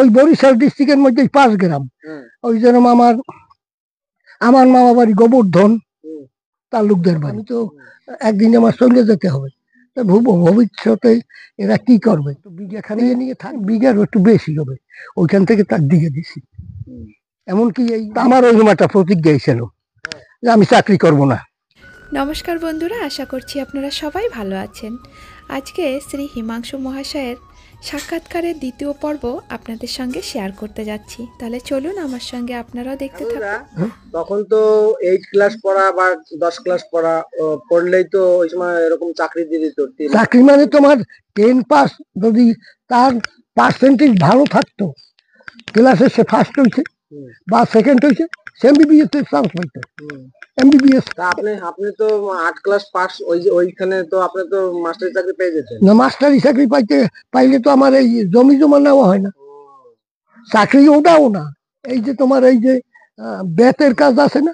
ওই বরিশাল ডিস্ট্রিক্টের মধ্যে 5 গ্রাম। ওই যেরকম আমার মামা বাড়ি গোবর্ধন তালুকদার বাড়ি। তো একদিন আমার চলে যেতে হবে, ভবিষ্যতে এরা কি করবে, বিঘাখানে নিয়ে থাক, বিঘার একটু বেশি হবে, ওইখান থেকে তার দিয়ে দিছি। এমনকি এই আমার ওই একটা প্রতিজ্ঞা ছিল যে আমি চাকরি করব না। নমস্কার বন্ধুরা, আশা করছি আপনারা সবাই ভালো আছেন। আজকে শ্রী হিমাংশু মহাশয়ের সাক্ষাৎকারের দ্বিতীয় পর্ব আপনাদের সঙ্গে শেয়ার করতে যাচ্ছি। তাহলে চলুন আমার সঙ্গে আপনারাও দেখতে থাকুন। তখন তো 8 ক্লাস পড়া বা 10 ক্লাস পড়লেই তো ওই সময় এরকম চাকরি দিয়ে দিত। চাকরি মানে তোমার 10 পাস, যদি তার পার্সেন্টেজ ভালো থাকতো, ক্লাসে সে ফার্স্ট হয়েছে বা সেকেন্ড হয়েছে, সে এমবিবিএস এর চান্স পাইতো। এমবিবিএস আপনি তো 8 ক্লাস পাস, ওইখানে তো আপনি তো মাস্টারি চাকরি পেয়ে যেতেন না। মাস্টারি চাকরি পাইলে তো আমার এই জমি জমা নেওয়া হয় না, চাকরি ওটাও না। এই যে তোমার এই যে বেতের কাজ আছে না,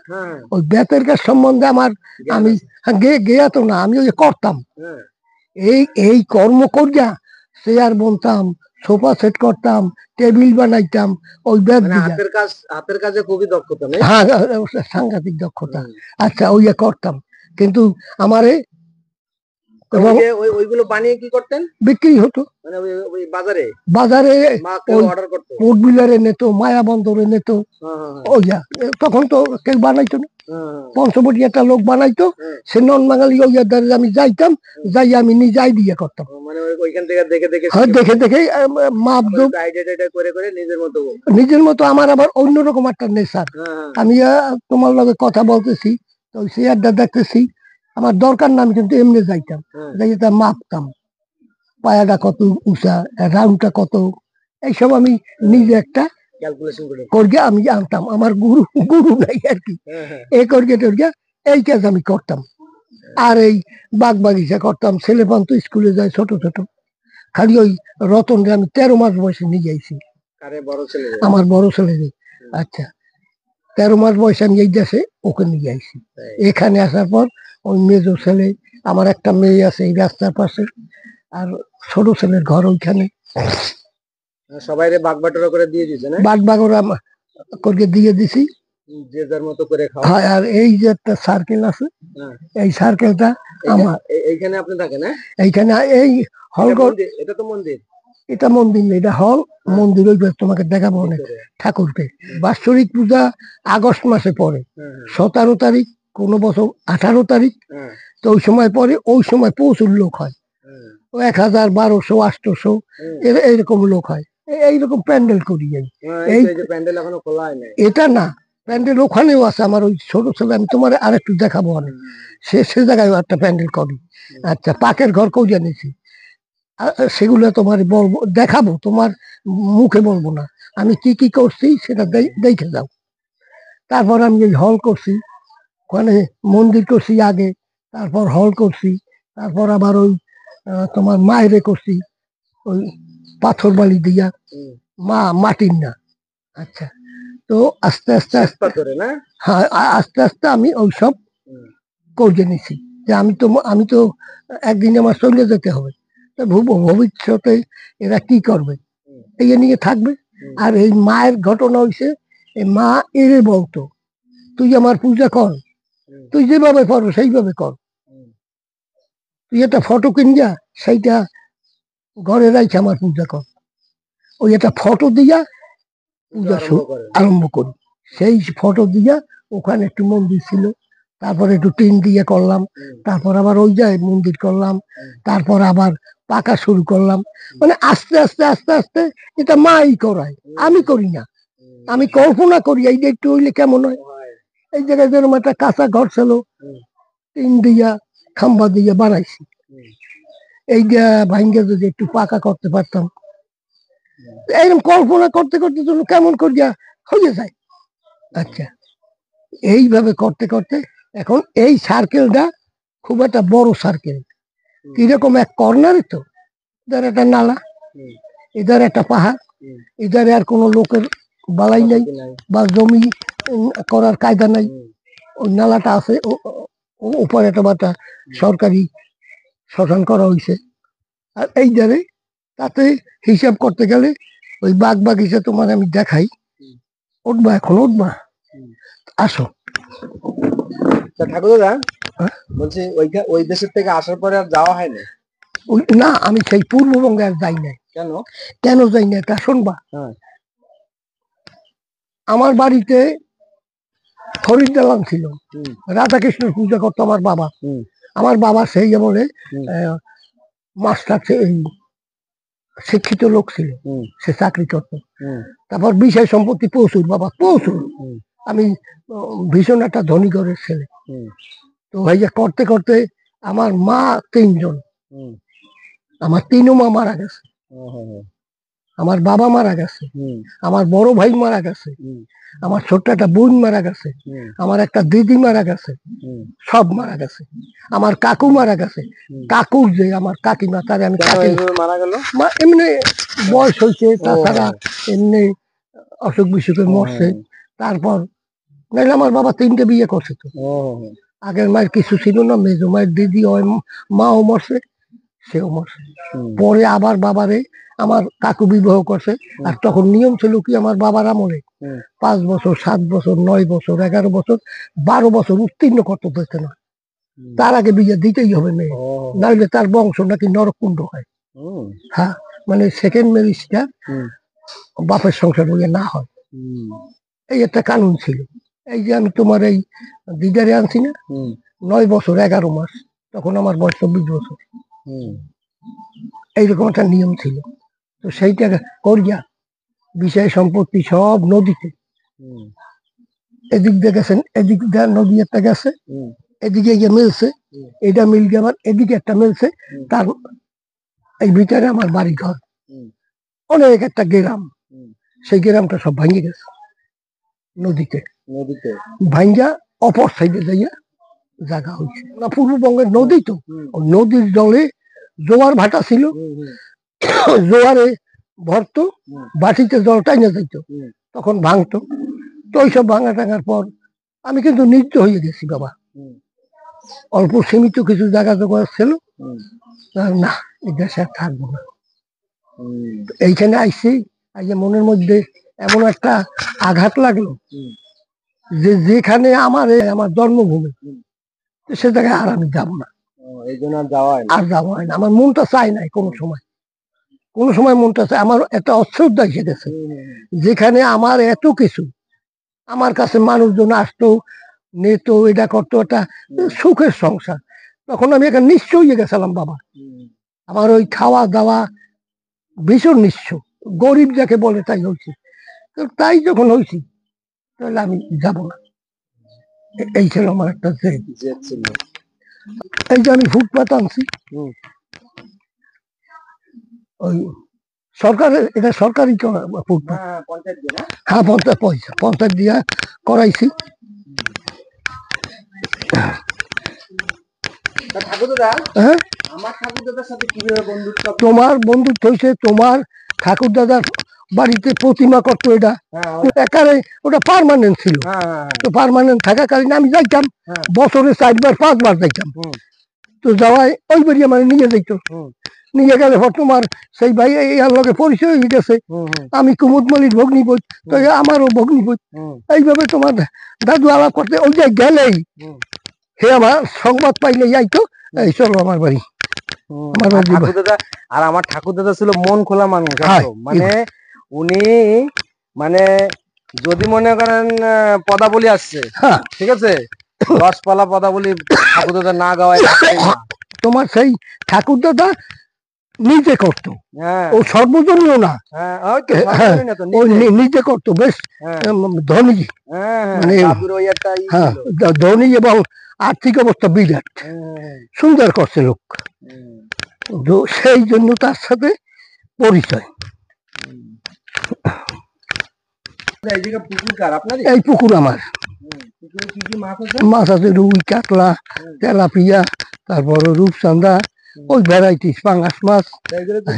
ওই বেতের কাজ সম্বন্ধে আমি গেয়া তো না, আমি ওই করতাম। এই কর্ম করিয়া চেয়ার বুনতাম, সোফা সেট করতাম, টেবিল বানাইতাম, ওই বেত হাতের কাজে খুবই দক্ষতা। হ্যাঁ, সাংঘাতিক দক্ষতা। আচ্ছা, ওই করতাম, কিন্তু আমারে ওইগুলো বানিয়ে কি করতেন? বিক্রি হতো, মানে ওই বাজারে অর্ডার করতো, পোর্টবিলারে নিত, মায়া বন্দরে নিত। তখন তো কেউ বানাইতো না, পঞ্চবটি একটা লোক বানাইতো, সে নন বাঙালি। ওইয়ার দ্বারা আমি যাইতাম, যাই আমি নিজেই দিয়ে করতাম। মানে ওইখান থেকে দেখে দেখে মাপ করে নিজের মতো। আমার আবার অন্যরকম একটা নেশার। আমি তোমার লগে কথা বলতেছি, তো চেয়ারটা দেখতেছি, আমার দরকার না, আমি কিন্তু এমনি যাইতাম, মাপতাম, পায়াটা কত উঁচা, রাউন্ডটা কত, এইসব আমি নিজে একটা করিয়া আমি আনতাম। আমার গুরু নাই আর কি, এই করিয়া টরিয়া এই কাজ আমি করতাম। আর এই বাগ বাগিচা করতাম। ছেলেপান তো স্কুলে যায় ছোট ছোট, খালি ওই রতনরে আমি 13 মাস বয়সে নিয়ে যাইছি, আমার বড় ছেলে। আচ্ছা, 13 মাস বয়সে আমি এই দেশে ওকে নিয়ে আইছি। এখানে আসার পর ওই মেজো ছেলে, আমার একটা মেয়ে আছে এই রাস্তার পাশে, আর ছোট ছেলের ঘর ওইখানে। সবাই বাগবাটোরা করে দিয়ে দিয়েছে না? বাগবাগরা করে দিয়ে দিছি, যে যার মতো করে খাওয়া। হ্যাঁ, আর এই যে একটা সার্কেল আছে, এই সার্কেলটা আমার। এইখানে আপনি থাকেন? এইখানে এই হলঘর। এটা তো মন্দির? এটা মন্দির না, এটা হল। মন্দির ওই তোমাকে দেখাবো অনেক ঠাকুরকে। বাৎসরিক পূজা আগস্ট মাসে পড়ে, 17 তারিখ, কোনো বছর 18 তারিখ। তো ওই সময় পরে, ওই সময় প্রচুর লোক হয়, 1000, 1200, 800 এইরকম লোক হয়। এইরকম প্যান্ডেল করি। এই প্যান্ডেল এখনো খোলা হয় না? এটা না, প্যান্ডেল ওখানেও আছে। আমার ওই ছোট ছেলে, আমি তোমার আরেকটু দেখাবো অনেক, সে জায়গায় একটা প্যান্ডেল করি। আচ্ছা, পাকের ঘর করিয়া নিয়েছি, সেগুলো তোমার বলবো, দেখাবো, তোমার মুখে বলবো না। আমি কি কি করছি সেটা দেখে যাও। তারপর আমি এই হল করছি, ওখানে মন্দির করছি আগে, তারপর হল করছি, তারপর আবার ওই তোমার মায়েরে করছি ওই পাথর বালি দিয়া, মাটির না। আচ্ছা, তো আস্তে আস্তে হ্যাঁ, আস্তে আস্তে আমি ওই সব করে নিছি, যে আমি তো একদিন আমার চলে যেতে হবে, ভবিষ্যতে এরা কি করবে, এই নিয়ে থাকবে। আর এই মায়ের ঘটনা হয়েছে, এই মা এরে বলতো, তুই আমার পূজা কর, তুই যেভাবে করো সেইভাবে কর, তুই একটা ফটো কিনিয়া সেইটা ঘরে রাখে আমার পূজা কর। ওই একটা ফটো দিয়া পূজা আরম্ভ করি। সেই ফটো দিয়া ওখানে একটু মন্দির ছিল, তারপরে একটু টিন দিয়ে করলাম, তারপর আবার ওই যায় মন্দির করলাম, তারপর আবার পাকা শুরু করলাম। মানে আস্তে আস্তে আস্তে আস্তে এটা মাই করায়, আমি করি না। আমি কল্পনা করি এই যে একটু হইলে কেমন হয়। এই জায়গায় যেরকম একটা কাঁচা ঘর ছিল, টিন দিয়া খাম্বা দিয়ে বানাইছি, এই যে ভাঙ্গে যদি একটু পাকা করতে পারতাম, এইরকম কল্পনা করতে করতে যেন কেমন করিয়া হয়ে যায়। আচ্ছা, এইভাবে করতে করতে এখন এই সার্কেলটা খুব একটা বড় সার্কেল। কিরকম, এক কর্নারে তো এদের একটা নালা, এদের একটা পাহাড়, এধারে আর কোনো লোকের বালাই নাই বা জমি করার কায়দা নাই। ওই নালাটা আছে, উপরে একটা সরকারি শ্মশান করা হয়েছে। আর এই ধারে, তাতে হিসাব করতে গেলে ওই বাগ বাগিচা তোমার আমি দেখাই। উঠবা এখন, উঠবা, আসো। তা ঠাকুর দাদা হ্যাঁ? বলছি ওই দেশের থেকে আসার পরে আর যাওয়া হয় না না, আমি সেই পূর্ববঙ্গে আর যাই নাই। কেন? কেন যাই না তা শুনবা। হ্যাঁ। আমার বাড়িতে হরির দালান ছিল, হুম, রাধাকৃষ্ণের পূজা করতো আমার বাবা। হুম, আমার বাবা সেই আমলে হুম, মাস্টার, শিক্ষিত লোক ছিল, হুম, সে চাকরি করতো। হুম, তারপর বিষয় সম্পত্তি প্রচুর, বাবা প্রচুর। হুম, আমি ভীষণ একটা ধনী ঘরের ছেলে। হুম, তো ভাইয়া করতে করতে আমার মা তিনজন, হুম, আমার তিনও মা মারা গেছে, হুম, আমার বাবা মারা গেছে, হুম, আমার বড় ভাই মারা গেছে, হুম, আমার ছোট্ট একটা বোন মারা গেছে, হুম, আমার একটা দিদি মারা গেছে, হুম, সব মারা গেছে। আমার কাকু মারা গেছে, হুম। কাকুর যে আমার কাকিমা, তারে আমি কেন কাকি, এইভাবে মারা গেল? এমনি বয়স হয়েছে, ও, তাছাড়া এমনি অসুখ বিসুখে ও, মরছে। তারপর নাইলে আমার বাবা তিনটে বিয়ে করছে তো। ও, আগের মায়ের কিছু ছিল না, মেজো মায়ের দিদি হয়, মাও মরছে, সেও মরছে। হুম, পরে আবার বাবারে আমার কাকু বিবাহ করছে। আর তখন নিয়ম ছিল কি, আমার বাবার আমলে হুম, 5 বছর, 7 বছর, 9 বছর, 11 বছর, 12 বছর উত্তীর্ণ করতে পারছে না, হুম, তার আগে বিয়ে দিতেই হবে মেয়ে, ও, নাহলে তার বংশ নাকি নরকুণ্ড হয়। হুম, হ্যাঁ, মানে সেকেন্ড ম্যারেজটা হুম, বাপের সংসার হইলে না হয়, হুম, এই একটা কানুন ছিল। এই যে আমি তোমার এই দিদারে আনছি না, হুম, 9 বছর 11 মাস, তখন আমার বয়স 24 বছর। হুম, এইরকম একটা নিয়ম ছিল। তো সেইটা করিয়া বিষয় সম্পত্তি সব নদীতে, হুম, এদিক দিয়ে গেছেন, এদিক দিয়ে নদী একটা গেছে, হুম, এদিকে গিয়ে মিলছে, হুম, এটা মিল গিয়ে আবার এদিকে একটা মিলছে। হুম, তার এই ভিতরে আমার বাড়ি ঘর, হুম, অনেক একটা গ্রাম, হুম, সেই গ্রামটা সব ভাঙে গেছে নদীতে, নদীতে। ভাঙ্গা অপর সাইডে যাইয়া জায়গা হয়েছে। না, পূর্ববঙ্গের নদী তো, হুম, ওই নদীর জলে জোয়ার ভাটা ছিল, হুম, হুম, জোয়ারে ভরতো, হুম, বাটিতে জল টাইনা যাইত, হুম, তখন ভাঙতো। তো ওইসব ভাঙা টাঙার পর আমি কিন্তু নিত্য হয়ে গেছি বাবা। হুম, অল্প সীমিত কিছু জায়গা জোগাড় ছিল, হুম, না এই দেশে আর থাকবো না। হুম, এইখানে আইসি, আইসে মনের মধ্যে এমন একটা আঘাত লাগলো হুম, যে যেখানে আমার জন্মভূমি, হুম। তো সে জায়গায় আর আমি যাবো না, ও, এই জন্য আর যাওয়া হয় না। আর যাবো হয় না। আমার মনটা চাই নাই কোনো সময়, কোনো সময় মনটা চাই, আমার একটা অশ্রদ্ধা এসে গেছে। হুম, হুম, যেখানে আমার এত কিছু, আমার কাছে মানুষজন আসতো, নিত, এটা করতো, একটা হুম, সুখের সংসার, তখন আমি একটা নিঃস্ব হয়ে গেছিলাম বাবা। হুম, আমার ওই খাওয়া দাওয়া ভীষণ নিঃস্ব, গরিব যাকে বলে তাই হয়েছি। তো তাই যখন হয়েছি, তাহলে আমি যাব না, এই ছিল আমার একটা জেদ। জেদ ছিল। এই যে আমি ফুটপাত আনছি, হুম, ওই সরকারের, এটা সরকারি ফুটপাত। হ্যাঁ, পঞ্চায়েত দিয়ে না? হ্যাঁ, 50 পয়সা, 50 দিয়া করাইছি। তা ঠাকুর দাদা, হ্যাঁ, আমার ঠাকুর দাদার সাথে কিভাবে বন্ধুত্ব? তোমার বন্ধুত্ব হয়েছে, তোমার ঠাকুর দাদার বাড়িতে প্রতিমা করতো, এটা হ্যাঁ, একারে ওটা পার্মানেন্ট ছিল। হ্যাঁ, হ্যাঁ, তো পার্মানেন্ট থাকাকালীন আমি যাইতাম, হ্যাঁ, বছরে 4 বার 5 বার যাইতাম। হুম, তো যাওয়ায় ওই বাড়ি আমার নিয়ে যাইতো, হুম, নিয়ে গেলে পর তোমার সেই ভাই ইয়ার লগে পরিচয় হয়ে গেছে। হুম, হুম, আমি কুমুদ মালির ভগ্নি বই, তো আমারও ভগ্নি বই। হুম, এইভাবে তোমার দাদু আলাপ করতে, ওই যে গেলেই হুম, হে আমার সংবাদ পাইলে যাইতো, এই চলো আমার বাড়ি, হুম। আমার আর বাড়ি। ঠাকুর দাদা, আর আমার ঠাকুর দাদা ছিল মন খোলা মানুষ। হ্যাঁ, এত মানে উনি, মানে যদি মনে করেন পদাবলী আসছে, হ্যাঁ, ঠিক আছে, 10 পালা পদাবলী ঠাকুর দাদা না গাওয়ায় থাকতেই না। তোমার সেই ঠাকুর দাদা নিজে করতো, হ্যাঁ, ও সর্বজনীয় না। হ্যাঁ, ওই তো হ্যাঁ, সর্বজনীন না তো, ও নিজে। নিজে করতো বেশ, হ্যাঁ, ধনী, হ্যাঁ, হ্যাঁ, মানে দাদুর ওই একটা হ্যাঁ, ছিল। ধনী এবং আর্থিক অবস্থা বিরাট, হ্যাঁ, সুন্দর করছে লোক। হ্যাঁ, তো সেই জন্য তার সাথে পরিচয়। এই জায়গা পুকুর কার? আপনারই? এই পুকুর আমার, পুকুরে কি কি মাছ আছে? মাছ আছে রুই, কাতলা, তেলাপিয়া, তারপর রূপচান্দা, ওই ভ্যারাইটিস পাঙ্গাস মাছ। এগুলো কি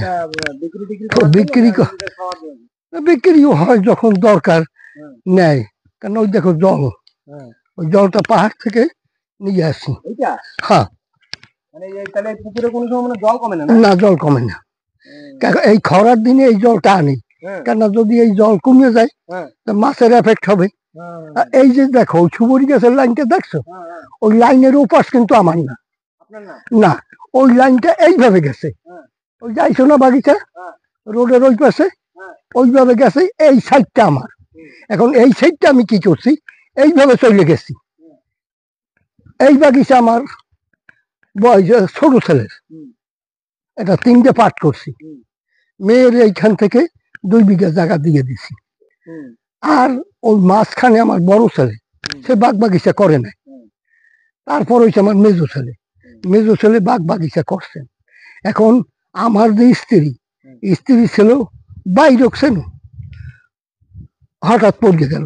বিক্রি টিক্রি তো করার জন্য বিক্রি না নিজেদের খাওয়ার জন্য? বিক্রিও হয় যখন দরকার, হ্যাঁ, নেয়। কারণ ওই দেখো জল, হ্যাঁ। ওই জলটা পাহাড় থেকে নিয়ে আসি। এইটা হ্যাঁ, মানে তাহলে পুকুরে কোনো সময় মানে জল কমে না, না? না জল কমে না, হুম, এই খরার দিনে এই জলটা আনি, হ্যাঁ। কেননা যদি এই জল কমে যায় হ্যাঁ। তা মাছের এফেক্ট হবে। হ্যাঁ, আর এই যে দেখো সুবরি গাছের লাইনটা দেখছো, হ্যাঁ, হ্যাঁ। ওই লাইনের ওপাশ কিন্তু আমার না, আপনার না? না ওই লাইনটা এইভাবে গেছে, হ্যাঁ। ওই যাইছো না বাগিচা হ্যাঁ। রোডের ওই পাশে, হ্যাঁ। ওইভাবে গেছে এই সাইডটা আমার। এখন এই সাইডটা আমি কি করছি, এইভাবে চলে গেছি। এই বাগিচা আমার বয়স ছোট ছেলের, হুম। এটা 3টে পার্ট করছি। হুম। মেয়ের এইখান থেকে 2 বিঘা জায়গা দিয়ে দিছি। হুম। আর ওই মাঝখানে আমার বড় ছেলে, সে বাগ বাগিচা করে নাই। হুম। তারপর হয়েছে আমার মেজো ছেলে, মেজো ছেলে বাগ বাগিচা করছেন। এখন আমার যে স্ত্রী ছিল বাইরে ছিল, হঠাৎ পড়ে গেল,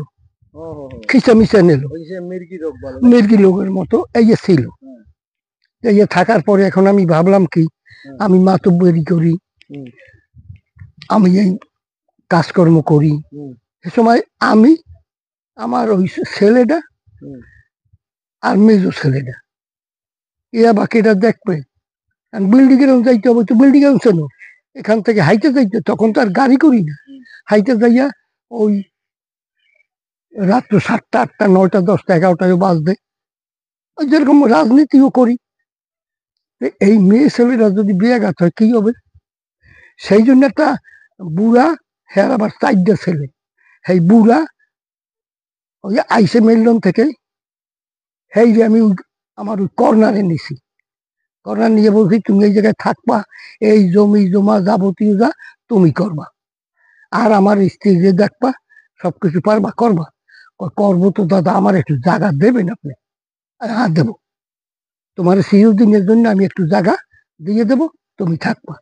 খিচামিচা নিল, ওই যে মির্গি রোগ বলে। মির্গি লোকের মতো এই যে ছিল। হুম। এই যে থাকার পরে এখন আমি ভাবলাম কি, আমি মাতব্বরি করি, হুম। আমি এই কাজকর্ম করি। হুম। সে সময় আমি আমার ওই ছেলেটা হুম। আর মেজো ছেলেটা এরা বাকিটা দেখবে, বিল্ডিং এর যাইতে হবে, তো বিল্ডিং এর ছিল এখান থেকে হাইটে যাইতে, তখন তো আর গাড়ি করি না, হাইটে যাইয়া ওই রাত্র 7টা 8টা 9টা 10টা 11টায় বাজবে, ওই যেরকম রাজনীতিও করি। তো এই মেয়ে ছেলেরা যদি বিয়াঘাত হয় কি হবে, সেই জন্য একটা বুড়া, হ্যাঁ আবার 4টা ছেলে, সেই বুড়া ওই আইসে মেলন থেকে, সেই যে আমি আমার ওই কর্নারে নিছি, কর্নার নিয়ে বলছি তুমি এই জায়গায় থাকবা, এই জমি জমা যাবতীয় যা তুমি করবা, আর আমার স্ত্রী যে দেখবা, সবকিছু পারবা করবা। করবো তো দাদা, আমার একটু জায়গা দেবেন আপনি? হ্যাঁ দেবো, তোমার চিরদিনের জন্য আমি একটু জায়গা দিয়ে দেবো, তুমি থাকবা।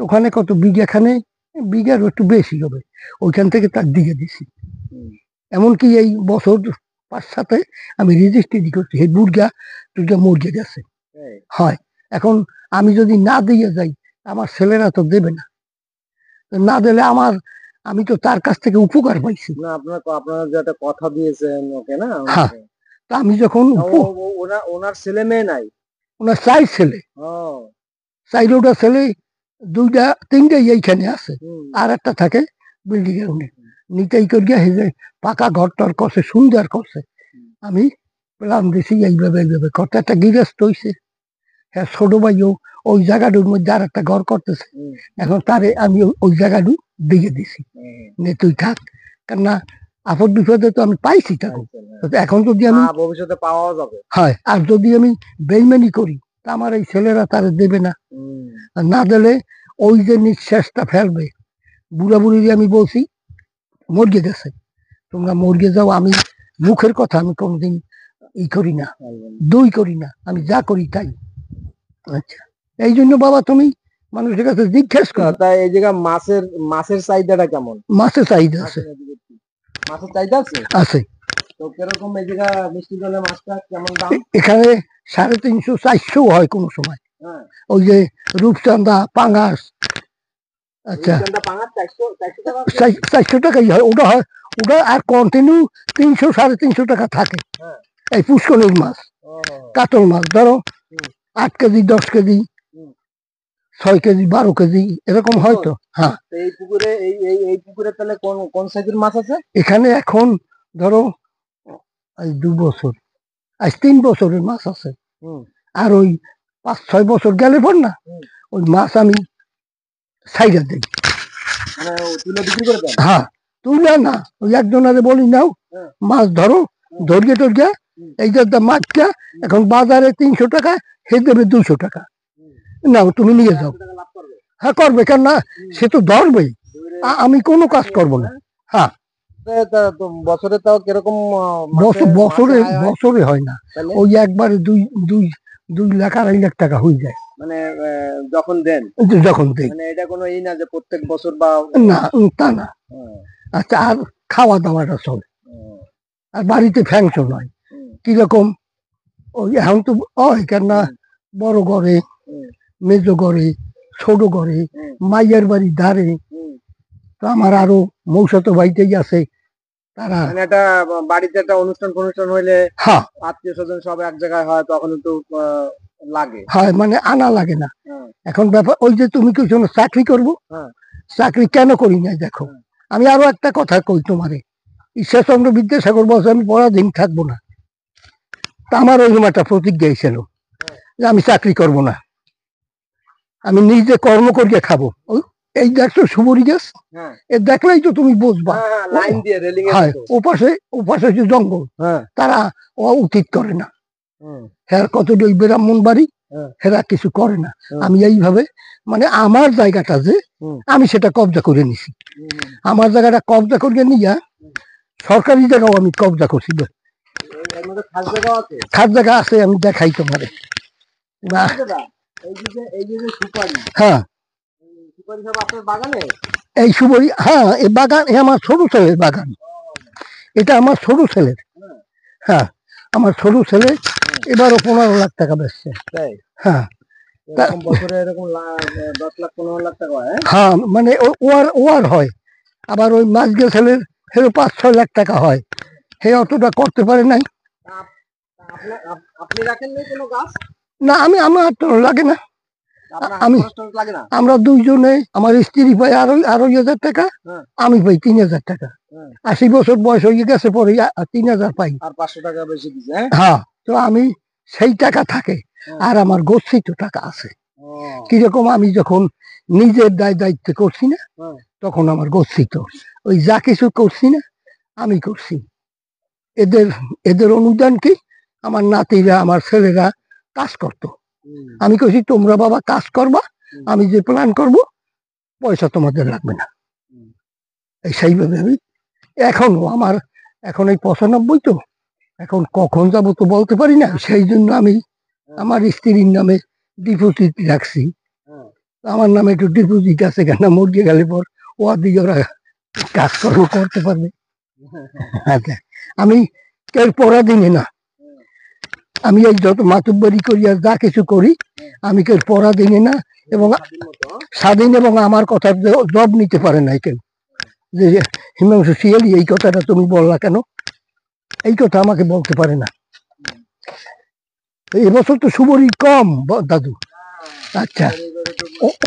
ওখানে কত বিঘাখানে, বিঘার একটু বেশি হবে, ওইখান থেকে তার দিয়ে দিছি। এমনকি এই বছর 5-7 আমি রেজিস্ট্রি করছি, এই বুর্গা টুর্গা মরে গেছে। হয়, এখন আমি যদি না দিয়ে যাই, আমার ছেলেরা তো দেবে না, না দিলে আমার, আমি তো তার কাছ থেকে উপকার পাইছি না। আপনারা যে একটা কথা দিয়েছেন ওকে না, হ্যাঁ, তা আমি যখন ওনার ছেলে মেয়ে নাই, ওনার 4 ছেলে, 4টা ছেলে, 2টা 3টাই এইখানে আছে, আর একটা থাকে বিল্ডিং এর উনি নিতেই করিয়া যে পাকা ঘর টর করছে, সুন্দর করছে। আমি প্ল্যান দিছি এইভাবে এইভাবে করতে, একটা গৃহস্থ হইছে, হ্যাঁ ছোট ভাইও ওই জায়গাটার মধ্যে আর একটা ঘর করতেছে, এখন তারে আমি ওই জায়গাটু দিয়ে দিছি, নে তুই থাক, কেননা আপদ বিপদে তো আমি পাইছি তাকে। এখন যদি আমি ভবিষ্যতে পাওয়া যাবে, হয়, আর যদি আমি বেইমানি করি তা আমার এই ছেলেরা তারে দেবে না, আর না দিলে ওই যে নিঃশ্বাসটা ফেলবে, বুড়া বুড়ি আমি বলছি মর্গে গেছে, তোমরা মর্গে যাও, আমি মুখের কথা আমি কোনদিন ই করি না, দই করি না, আমি যা করি তাই। আচ্ছা, এই জন্য বাবা তুমি মানুষের কাছে জিজ্ঞেস করো। তাই এই জায়গা মাছের চাহিদাটা কেমন? মাছের চাহিদা আছে, মাছের চাহিদা আছে, আছে। তো কিরকম এই জায়গা মিষ্টি জলের মাছটা কেমন দাম? এখানে 350 400 হয় কোনো সময়। হ্যাঁ। ওই যে রূপচাঁদা পাঙাশ, আচ্ছা 400 টাকাই হয়, ওটা হয়, ওটা আর কন্টিনিউ 300 350 টাকা থাকে। এই পুষ্করের মাছ, কাতল মাছ ধরো 8 কেজি 10 কেজি 6 কেজি 12 কেজি এরকম হয়তো। হ্যাঁ, এই পুকুরে এই পুকুরে তাহলে কোন সাইজের মাছ আছে? এখানে এখন ধরো 2 বছর, আজ 3 বছরের মাছ আছে, আর ওই 5-6 বছর গেলে পর না ওই মাছ আমি সাইডা দিই, তুলে বিক্রি করে দেন? হ্যাঁ, তুলে না, ওই একজনারে বলি নাও মাছ ধরো, ধরিয়ে টরিয়ে এই যে মাছটা এখন বাজারে 300 টাকা, হে দেবে 200 টাকা, নাও তুমি নিয়ে যাও। হ্যাঁ করবে, কেন না সে তো ধরবেই, আমি কোনো কাজ করব না। হ্যাঁ, বছরে তাও কিরকম? বছরে হয় না, ওই একবারে 2 লাখ 2.5 লাখ টাকা হয়ে যায়, মানে যখন দেন, যখন দেই, মানে এটা কোনো ই না যে প্রত্যেক বছর বা না, তা না। আচ্ছা, আর খাওয়া দাওয়াটা চলে, আর বাড়িতে ফ্যাংশন হয় কিরকম, ওই এখন তো হয় কেননা বড় ঘরে, মেজো ঘরে, ছোট ঘরে, মাইয়ের বাড়ি ধারে, তো আমার আরো মৌসাতো ভাইটাই আছে, তারা মানে একটা বাড়িতে একটা অনুষ্ঠান হইলে হ্যাঁ আত্মীয় স্বজন সব এক জায়গায় হয়, তখন একটু লাগে, হয়, মানে আনা লাগে না। এখন ব্যাপার ওই যে তুমি কিছু চাকরি করবো, চাকরি কেন করি না দেখো, আমি আরো একটা কথা কই তোমারে, ঈশ্বরচন্দ্র বিদ্যাসাগর বলছে আমি পরাধীন থাকবো না, তা আমার ওইরকম একটা প্রতিজ্ঞা ছিল যে আমি চাকরি করব না, আমি নিজে কর্ম করিয়া খাবো। এই দেখছো সুবরি গাছ, হ্যাঁ এ দেখলেই তো তুমি বুঝবা। হ্যাঁ, লাইন দিয়ে রেলিং এর হ্যাঁ, মতো। ওপাশে যে জঙ্গল, হ্যাঁ তারা উচিত করে না, হুম, হ্যাঁ কত ওই ব্রাহ্মণ বাড়ি, হ্যাঁ। হেরা কিছু করে না। হুম। আমি এইভাবে মানে আমার জায়গাটা যে হুম। আমি সেটা কবজা করে নিছি, হুম, আমার জায়গাটা কবজা করিয়ে নিয়া সরকারি জায়গাও আমি কবজা করছি। এর মধ্যে খাস জায়গা আছে। খাস জায়গা আছে, আমি দেখাই তোমারে। বা- দাদা, এই যে সুপারি, হ্যাঁ, সুপারি সব আপনার বাগানে? এই সুবরি, হ্যাঁ এই বাগান, এ আমার ছোট ছেলের বাগান, এটা আমার ছোট ছেলের। হ্যাঁ। হ্যাঁ, আমার ছোট ছেলে এবারও 15 লাখ টাকা বেচছে। তাই? হ্যাঁ এরকম বছরে এরকম 10 লাখ 15 লাখ টাকা হয়? হ্যাঁ, মানে ওয়ার হয়, আবার ওই মাঝগে ছেলের 5-6 লাখ টাকা হয়, হে অতটা করতে পারে নাই। আপনি রাখেন নাই কোনো গাছ? না, আমার তো লাগে না, আপনার আমি খরচ টরচ লাগে না? আমরা দুইজনে, আমার স্ত্রী পাই 2,500 টাকা, হ্যাঁ। আমি পাই 3,000 টাকা। হ্যাঁ। 80 বছর বয়স হয়ে গেছে পরে 3,000 পাই। আর 500 টাকা বেশি দিছে? হ্যাঁ হ্যাঁ, তো আমি সেই টাকা থাকে, হ্যাঁ। আর আমার গচ্ছিত টাকা আছে। ও, কিরকম, আমি যখন নিজের দায়িত্ব করছি না, হ্যাঁ। তখন আমার গচ্ছিত, ওই যা কিছু করছি না আমি করছি। এদের অনুদান কি, আমার নাতিরা আমার ছেলেরা কাজ করতো, হুম, আমি কইছি তোমরা বাবা কাজ করবা, আমি যে প্ল্যান করব পয়সা তোমাদের লাগবে না। হুম। এই সেইভাবে আমি এখনো আমার, এখন এই 95 তো, এখন কখন যাবো তো বলতে পারি না, সেই জন্য আমি আমার স্ত্রীর নামে ডিপোজিট রাখছি। হ্যাঁ। আমার নামে একটু ডিপোজিট আছে, কেন মরিয়ে গেলে পর ও দিকে ওরা কাজকর্ম করতে পারবে। আচ্ছা, আমি কেউ পরাধীনে না, আমি এই যত মাতুব্বরি করি আর যা কিছু করি, আমি কেউ পরাধীনে না, এবং স্বাধীন, এবং আমার কথা জব নিতে পারে নাই কেউ, যে হিমাংশু শিয়ালি এই কথাটা তুমি বললা কেন, এই কথা আমাকে বলতে পারে না। এবছর তো সুবরি কম দাদু। আচ্ছা,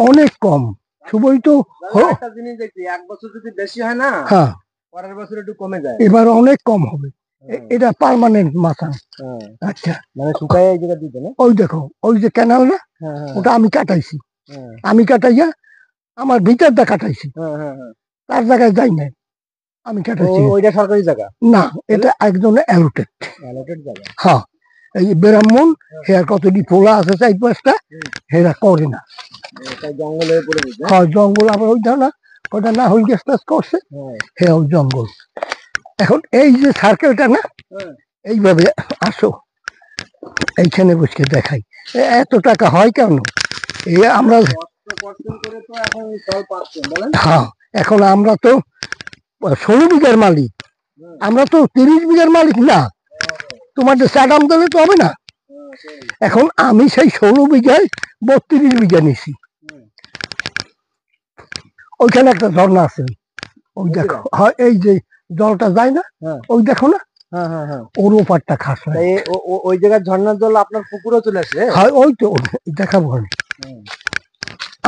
অনেক কম সুবরি তো। দাদা, একটা জিনিস দেখি, এক বছর যদি বেশি হয় না, হ্যাঁ, পরের বছর একটু কমে যায়। এবার অনেক কম হবে, এটা পার্মানেন্ট মাথা। হ্যাঁ, আচ্ছা, মানে শুকায় এই জায়গা দিতে না? ওই দেখো, ওই যে ক্যানাল না, হ্যাঁ হ্যাঁ ওটা আমি কাটাইছি, হ্যাঁ আমি কাটাইয়া আমার ভিতরটা কাটাইছি, হ্যাঁ হ্যাঁ হ্যাঁ। তার জায়গায় যাই নাই, আমি কাটাইছি। ওইটা সরকারি জায়গা না, এটা একজন অ্যালোটেড। অ্যালোটেড জায়গা? হ্যাঁ, এই ব্রাহ্মণ, হেয়ার কতটি পোলা আছে 4-5টা, হেরা করে না। এটা জঙ্গলে পড়ে গেছে? হ্যাঁ, জঙ্গল, আবার ওইটা না, ওটা না হয়ে গেছে করছে, হ্যাঁ ওই জঙ্গল। এখন এই যে সার্কেলটা না, এইভাবে আসো, এইখানে বসে দেখাই, এত টাকা হয় কেন, এই আমরা, হ্যাঁ এখন আমরা তো 16 বিঘার মালিক, আমরা তো 30 বিঘার মালিক না, তোমাদের চাটাম দিলে তো হবে না। এখন আমি সেই 16 বিঘায় 32 বিঘা নিছি, ওইখানে একটা ঝর্ণা আছে, ওই দেখো, হ্যাঁ এই যে জলটা যায় না, ওই দেখো না, ওর ওপারটা খাস হয়। ওই জায়গার ঝর্ণার জল আপনার পুকুরে চলে আসে? হ্যাঁ, ওই তো দেখাবো আমি।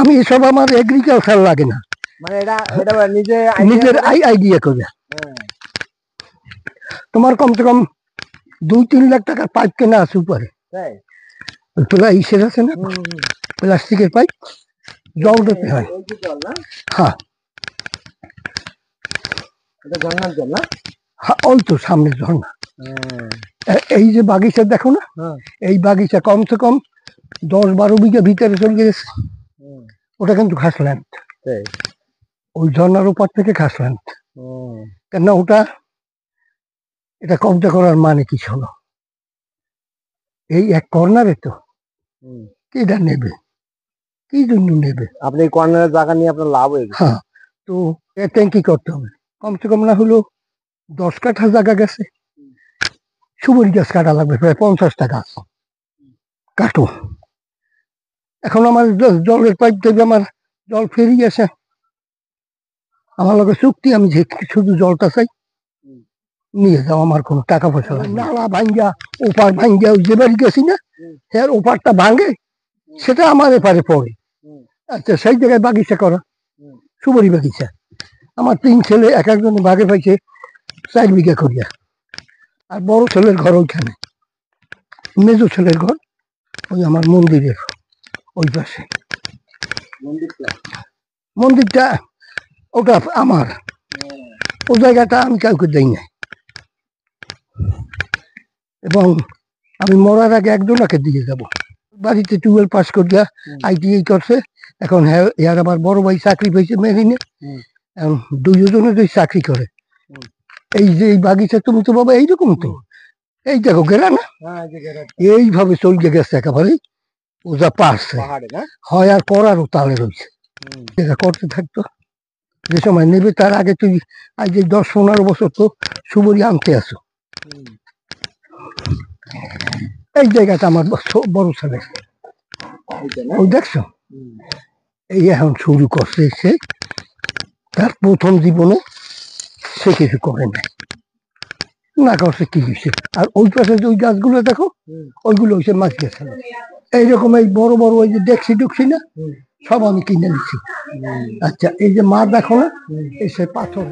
আমি এসব, আমার এগ্রিকালচার লাগে না, মানে এটা নিজের আইডিয়া করে। তোমার কমসে কম 2-3 লাখ টাকার পাইপ কেনা আছে উপরে, তোলা ইসের আছে না, প্লাস্টিকের পাইপ, জল দিতে হয়। হ্যাঁ, ঝর্ণার জল না? হ্যাঁ, ওই তো সামনে ঝর্ণা। এই যে বাগিচা দেখো না, এই বাগিচা কমসে কম 10-12 বিঘা ভিতরে চলে গেছে, ওটা কিন্তু খাসল্যান্ড, ওই ঝর্ণার উপর থেকে খাসল্যান্ড। কেন ওটা, এটা কবজা করার মানে কি হলো, এই এক কর্নারে তো কিটা নেবে, কি জন্য নেবে? আপনি এই কর্নারের জায়গা নিয়ে আপনার লাভ হয়ে গেছে। হ্যাঁ, তো ট্যাঙ্কি করতে হবে, কমসে কম না হলো 10 কাঠা জায়গা গেছে, সুবরি গাছ কাটা লাগবে প্রায় 50টা গাছ কাটো। এখন আমার জলের পাইপ থেকে আমার জল ফেরি গেছে, আমার লগে চুক্তি, আমি যে শুধু জলটা চাই নিয়ে যাও, আমার কোনো টাকা পয়সা লাগে না। নালা ভাঙ্গা, ওপার ভাঙ্গা, ওই যে বাড়ি গেছি না, হ্যাঁ ওপারটা ভাঙে, সেটা আমার এপারে পড়ে। আচ্ছা, সেই জায়গায় বাগিচা করা, সুপারি বাগিচা। আমার 3 ছেলে এক একজনে ভাগে পাইছে 4 বিঘা করিয়া। আর বড় ছেলের ঘর ওইখানে, মেজো ছেলের ঘর ওই আমার মন্দিরের ওই পাশে। মন্দিরটা ওটা আমার, ও জায়গাটা আমি কাউকে দেই নাই। এবং আমি মরার আগে একজনকে দিয়ে যাব। বাড়িতে 12 পাস করিয়া ITI করছে, এখন এর আবার বড় ভাই চাকরি পেয়েছে মেরিনে, এখন দুজনে চাকরি করে। এই যে এই বাগিচা তুমি তো বাবা এইরকম তো, এই দেখো গেরা না, এইভাবে চলতে গেছে একেবারে, ও যা পারছে হয় আর করারও তালে রয়েছে। এটা করতে থাকতো, যে সময় নেবে তার আগে তুই আজ 10-15 বছর তো সুবরি আনতে আসো। এই জায়গাটা আমার বড় ছেলে, ওই দেখছো, এই এখন শুরু করছে সে, তার প্রথম জীবনে সে কিছু করে নাই, না করছে কি হয়েছে। আর ওই পাশে যে ওই গাছগুলো দেখো, ওইগুলো হয়েছে মাছ গেছে। এইরকম এই বড় বড় ওই যে ডেকসি ডুকসি না, সব আমি কিনে নিচ্ছি। আচ্ছা, এই যে মা দেখো না, এই সে পাথর।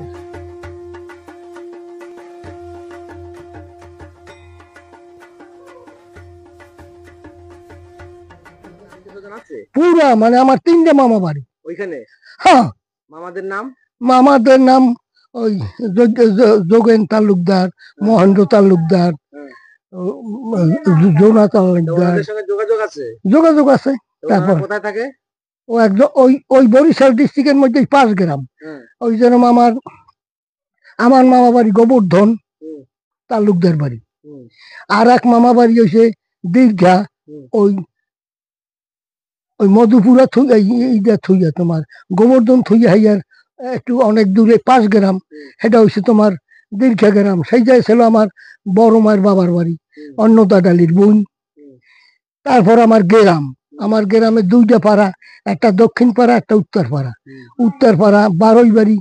পুরা মানে আমার 3টে মামা বাড়ি ওইখানে। হ্যাঁ, মামাদের নাম? মামাদের নাম ওই যোগেন তালুকদার, মহেন্দ্র তালুকদার, জোনা তালুকদার। ওদের সঙ্গে যোগাযোগ আছে? যোগাযোগ আছে। তারপর কোথায় থাকে? ও একদম ওই ওই বরিশাল ডিস্ট্রিক্টের মধ্যে 5 গ্রাম। ওই যেরকম আমার মামা বাড়ি গোবর্ধন তালুকদার বাড়ি। আর এক মামা বাড়ি হয়েছে দীর্ঘা, ওই ওই মধুপুরা এইটা থুইয়া তোমার গোবর্ধন থুইয়া হাইয়ার একটু অনেক দূরে 5 গ্রাম, সেটা হচ্ছে তোমার দীর্ঘা গ্রাম। সেই জায়গায় ছিল আমার বড় মায়ের বাবার বাড়ি, অন্নদা ডালির বোন। তারপর আমার গ্রামে 2টা পাড়া, একটা দক্ষিণ পাড়া একটা উত্তর পাড়া। উত্তর পাড়া বারোই বাড়ি,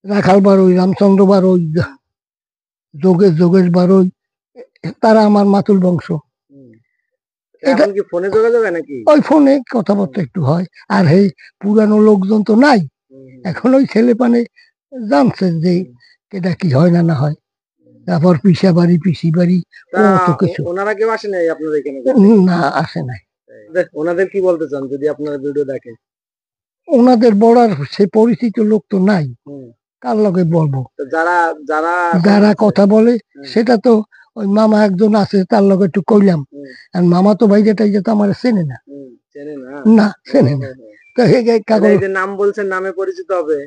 রাখাল বারোই, রামচন্দ্র বারোই, যোগেশ বারোই, তারা আমার মাতুল বংশ। এখন কি ফোনে যোগাযোগ হয় নাকি? ওই ফোনে কথাবার্তা একটু হয়। আর এই পুরানো লোকজন তো নাই, এখন ওই ছেলে পানে জানছে যে এটা কি হয় না হয়। তারপর পিসা বাড়ি, পিসি বাড়ি, কত কিছু। ওনারা কেউ আসে নাই আপনাদের এখানে? না, আসে নাই। ওনাদের কি বলতে চান যদি আপনারা ভিডিও দেখেন? ওনাদের বলার সে পরিচিত লোক তো নাই, কার লগে বলবো। যারা যারা যারা কথা বলে সেটা তো ওই মামা একজন আছে, তার লগে একটু কইলাম। আর মামা তো ভাই যেটা তো আমার চেনে না, না চেনে না। নাম বলছেন, নামে পরিচিত হবে।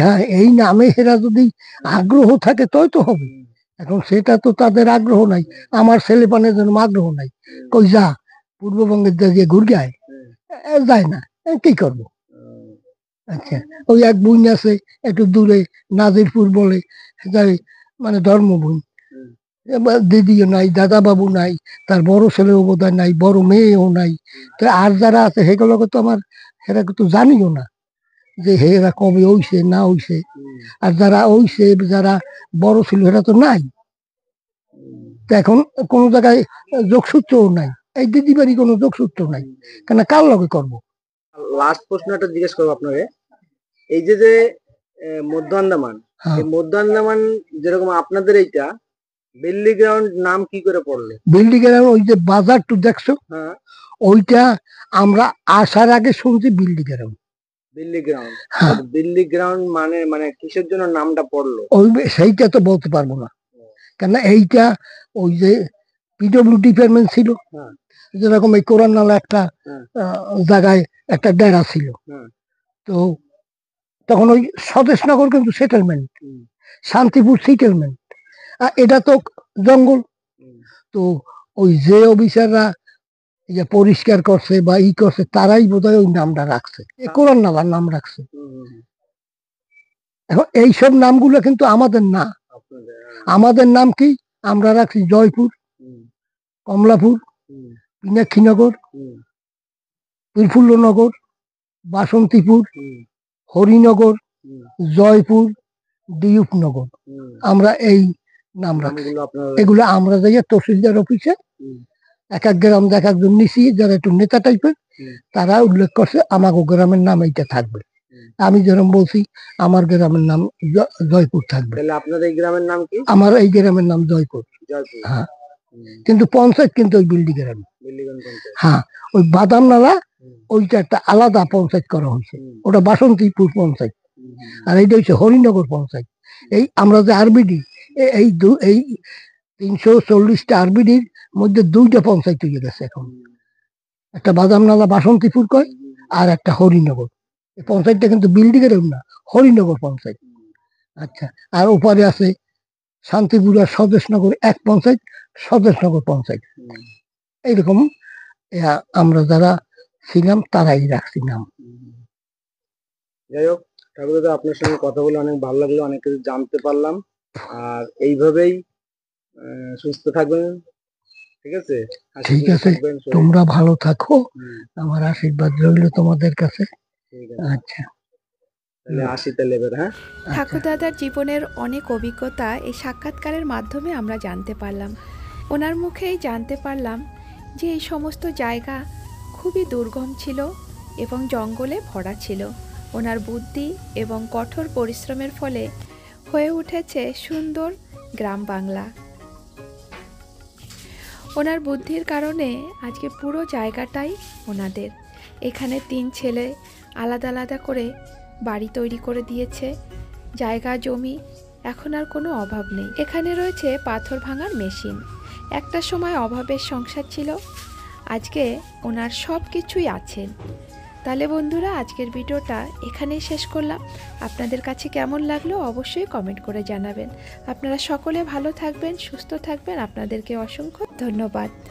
হ্যাঁ, এই নামে এরা যদি আগ্রহ থাকে তই তো হবে। এখন সেটা তো তাদের আগ্রহ নাই, আমার ছেলে পানের জন্য আগ্রহ নাই। কই যা পূর্ববঙ্গের দিকে ঘুরে আয়, যায় না, কি করবো। আচ্ছা, ওই এক বোন আছে একটু দূরে, নাজিরপুর বলে, যাই মানে ধর্মবোন। দিদিও নাই, দাদা বাবু নাই, তার বড় ছেলেও বোধহয় নাই, বড় মেয়েও নাই। তো আর যারা আছে সেগুলোকে তো আমার এরা তো জানিও না যে এরা কবে হইছে না হইছে। আর যারা হইছে, যারা বড় ছিল এরা তো নাই। তো এখন কোনো জায়গায় যোগসূত্রও নাই, এই দিদি বাড়ি কোনো যোগসূত্র নাই, কেন কার লগে করবো। লাস্ট প্রশ্নটা জিজ্ঞেস করবো আপনাকে, এই যে মধ্য আন্দামান, এই মধ্য আন্দামান যেরকম আপনাদের এইটা বিল্লি গ্রাউন্ড নাম কি করে পড়লো? বিল্লি গ্রাউন্ড ওই যে বাজারটা দেখছো, ওইটা আমরা আসার আগে শুনছি বিল্লি গ্রাউন্ড। বিল্লি গ্রাউন্ড, বিল্লি গ্রাউন্ড মানে কিসের জন্য নামটা পড়লো ওই সেইটা তো বলতে পারবো না, কেন এইটা ওই যে পিডব্লিউ ডিপার্টমেন্ট ছিল, যেরকম এই কোরআন নালা একটা জায়গায় একটা ডেরা ছিল। তো তখন ওই স্বদেশনগর কিন্তু সেটেলমেন্ট, শান্তিপুর সেটেলমেন্ট, এটা তো জঙ্গল। তো ওই যে অফিসাররা পরিষ্কার করছে বা ই করছে, তারাই বোধহয় ওই নামটা রাখছে, কোরআন নালার নাম রাখছে। এখন এইসব নামগুলো কিন্তু আমাদের না। আমাদের নাম কি, আমরা রাখছি জয়পুর, কমলাপুর, মীনাক্ষীনগর, প্রফুল্লনগর, বাসন্তীপুর, হরিনগর, জয়পুর, ডিউকনগর, আমরা এই নাম রাখছি। এগুলো আমরা যাই তহসিলদার অফিসে এক এক গ্রাম এক একজন নিছি, যারা একটু নেতা টাইপের, তারা উল্লেখ করছে আমাকে গ্রামের নাম এইটা থাকবে। আমি যেরকম বলছি আমার গ্রামের নাম জয়পুর থাকবে। তাহলে আপনাদের এই গ্রামের নাম কি? আমার এই গ্রামের নাম জয়পুর। জয়পুর। হ্যাঁ, কিন্তু পঞ্চায়েত কিন্তু ওই বিল্ডিং এর। হ্যাঁ, ওই বাদাম নালা ওইটা একটা আলাদা পঞ্চায়েত করা হয়েছে, ওটা বাসন্তীপুর পঞ্চায়েত। আর এইটা হচ্ছে হরিনগর পঞ্চায়েত। এই আমরা যে আরবিডি, এই এই 340টা আরবিডির মধ্যে 2টা পঞ্চায়েত হয়ে গেছে এখন। একটা বাদাম নালা বাসন্তীপুর কয়, আর একটা হরিনগর। এই পঞ্চায়েতটা কিন্তু বিল্ডিং এর না, হরিনগর পঞ্চায়েত। আচ্ছা, আর ওপারে আছে শান্তিপুর আর স্বদেশনগর এক পঞ্চায়েত, স্বদেশনগর পঞ্চায়েত। এইরকম আমরা যারা ছিলাম তারাই রাখছি নাম। যাই হোক, ঠাকুরদা আপনার সঙ্গে কথা বলে অনেক ভালো লাগলো, অনেক কিছু জানতে পারলাম। আর এইভাবেই সুস্থ থাকবেন, ঠিক আছে? ঠিক আছে, তোমরা ভালো থাকো, আমার আশীর্বাদ রইল তোমাদের কাছে। আচ্ছা, তাহলে আসি তাহলে এবার। হ্যাঁ, ঠাকুরদাদার জীবনের অনেক অভিজ্ঞতা এই সাক্ষাৎকারের মাধ্যমে আমরা জানতে পারলাম। ওনার মুখেই জানতে পারলাম যে এই সমস্ত জায়গা খুবই দুর্গম ছিল এবং জঙ্গলে ভরা ছিল। ওনার বুদ্ধি এবং কঠোর পরিশ্রমের ফলে হয়ে উঠেছে সুন্দর গ্রাম বাংলা। ওনার বুদ্ধির কারণে আজকে পুরো জায়গাটাই ওনাদের। এখানে 3 ছেলে আলাদা আলাদা করে বাড়ি তৈরি করে দিয়েছে। জায়গা জমি এখন আর কোনো অভাব নেই। এখানে রয়েছে পাথর ভাঙার মেশিন। একটা সময় অভাবের সংসার ছিল, আজকে ওনার সব কিছুই আছেন। তাহলে বন্ধুরা, আজকের ভিডিওটা এখানেই শেষ করলাম। আপনাদের কাছে কেমন লাগলো অবশ্যই কমেন্ট করে জানাবেন। আপনারা সকলে ভালো থাকবেন, সুস্থ থাকবেন। আপনাদেরকে অসংখ্য ধন্যবাদ।